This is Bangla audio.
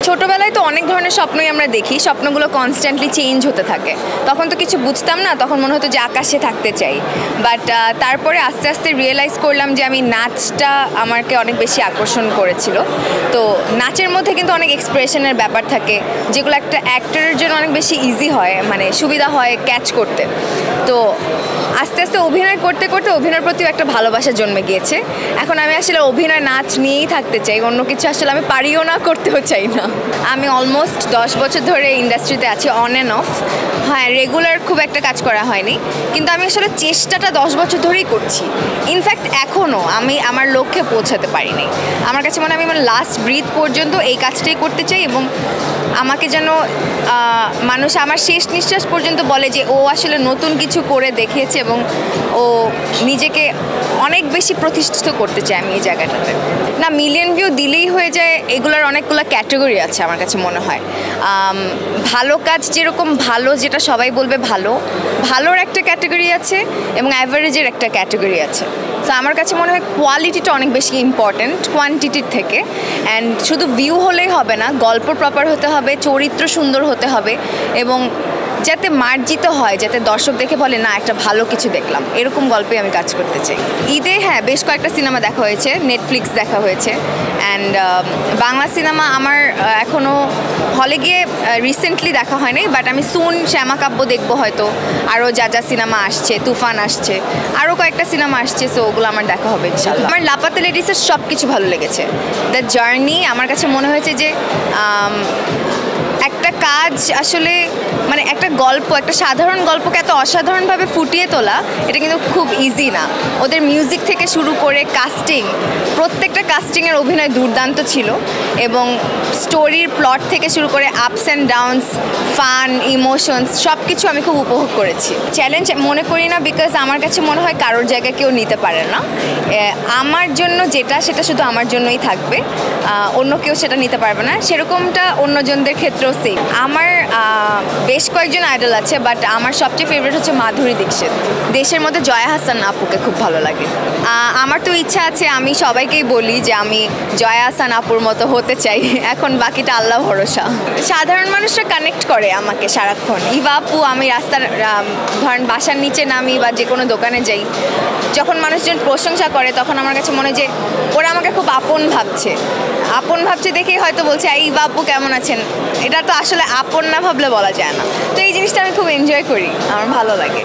ছোটবেলায় তো অনেক ধরনের স্বপ্নই আমরা দেখি, স্বপ্নগুলো কনস্ট্যান্টলি চেঞ্জ হতে থাকে। তখন তো কিছু বুঝতাম না, তখন মনে হতো যে আকাশে থাকতে চাই। বাট তারপরে আস্তে আস্তে রিয়েলাইজ করলাম যে আমি নাচটা আমাকে অনেক বেশি আকর্ষণ করেছিল। তো নাচের মধ্যে কিন্তু অনেক এক্সপ্রেশনের ব্যাপার থাকে, যেগুলো একটা অ্যাক্টরের জন্য অনেক বেশি ইজি হয়, মানে সুবিধা হয় ক্যাচ করতে। তো আস্তে আস্তে অভিনয় করতে করতে অভিনয়ের প্রতিও একটা ভালোবাসা জন্মে গিয়েছে। এখন আমি আসলে অভিনয় নাচ নিয়েই থাকতে চাই, অন্য কিছু আসলে আমি পারিও না, করতেও চাই না। আমি অলমোস্ট 10 বছর ধরে ইন্ডাস্ট্রিতে আছি, অন অ্যান্ড অফ। হ্যাঁ, রেগুলার খুব একটা কাজ করা হয়নি, কিন্তু আমি আসলে চেষ্টাটা 10 বছর ধরেই করছি। ইনফ্যাক্ট এখনও আমি আমার লক্ষ্যে পৌঁছাতে পারিনি। আমার কাছে মনে হয় আমি আমার লাস্ট ব্রিথ পর্যন্ত এই কাজটাই করতে চাই, এবং আমাকে যেন মানুষ আমার শেষ নিঃশ্বাস পর্যন্ত বলে যে ও আসলে নতুন কিছু করে দেখিয়েছে এবং ও নিজেকে অনেক বেশি প্রতিষ্ঠিত করতে চায় আমি এই জায়গাটাতে। না, মিলিয়ন ভিউ দিলেই হয়ে যায়, এগুলোর অনেকগুলো ক্যাটাগরি আছে আমার কাছে মনে হয়। ভালো কাজ যেরকম ভালো, যেটা সবাই বলবে ভালো, ভালোর একটা ক্যাটাগরি আছে এবং অ্যাভারেজের একটা ক্যাটাগরি আছে। তো আমার কাছে মনে হয় কোয়ালিটিটা অনেক বেশি ইম্পর্ট্যান্ট কোয়ান্টিটির থেকে। অ্যান্ড শুধু ভিউ হলেই হবে না, গল্প প্রপার হতে হবে, চরিত্র সুন্দর হতে হবে, এবং যাতে মার্জিত হয়, যাতে দর্শক দেখে বলে না একটা ভালো কিছু দেখলাম, এরকম গল্পে আমি কাজ করতে চাই। ঈদে হ্যাঁ বেশ কয়েকটা সিনেমা দেখা হয়েছে, নেটফ্লিক্স দেখা হয়েছে। অ্যান্ড বাংলা সিনেমা আমার এখনও হলে গিয়ে রিসেন্টলি দেখা হয়নি, বাট আমি সুন শ্যামা কাব্য দেখবো হয়তো। আরও যা যা সিনেমা আসছে, তুফান আসছে, আরও কয়েকটা সিনেমা আসছে, সো ওগুলো আমার দেখা হবে ইনশাল্লাহ। আমার লাপাতে লেডিসের সব কিছু ভালো লেগেছে। দ্য জার্নি আমার কাছে মনে হয়েছে যে একটা কাজ আসলে, মানে একটা গল্প, একটা সাধারণ গল্পকে এত অসাধারণভাবে ফুটিয়ে তোলা, এটা কিন্তু খুব ইজি না। ওদের মিউজিক থেকে শুরু করে কাস্টিং, প্রত্যেকটা কাস্টিংয়ের অভিনয় দুর্দান্ত ছিল, এবং স্টোরির প্লট থেকে শুরু করে ups and downs, fun, emotions সব কিছু আমি খুব উপভোগ করেছি। চ্যালেঞ্জ মনে করি না, বিকজ আমার কাছে মনে হয় কারোর জায়গায় কেউ নিতে পারে না। আমার জন্য যেটা, সেটা শুধু আমার জন্যই থাকবে, অন্য কেউ সেটা নিতে পারবে না। সেরকমটা অন্যজনদের ক্ষেত্রেও সেম। আমার বেশ কয়েকজন আইডল আছে, বাট আমার সবচেয়ে ফেভারিট হচ্ছে মাধুরী দীক্ষিত। দেশের মধ্যে জয়া আহসান আপুকে খুব ভালো লাগে। আমার তো ইচ্ছা আছে, আমি সবাইকেই বলি যে আমি জয়া আহসান আপুর মতো হতে চাই। এখন বাকিটা আল্লাহ ভরসা। সাধারণ মানুষরা কানেক্ট করে আমাকে সারাক্ষণ। ইভা আপু, আমি রাস্তার ধরেন বাসার নিচে নামি বা যে কোনো দোকানে যাই, যখন মানুষজন প্রশংসা করে তখন আমার কাছে মনে হয় যে ওরা আমাকে খুব আপন ভাবছে দেখেই হয়তো বলছে এই বাপু কেমন আছেন। এটা তো আসলে আপন না ভাবলে বলা যায় না। তো এই জিনিসটা আমি খুব এনজয় করি, আমার ভালো লাগে।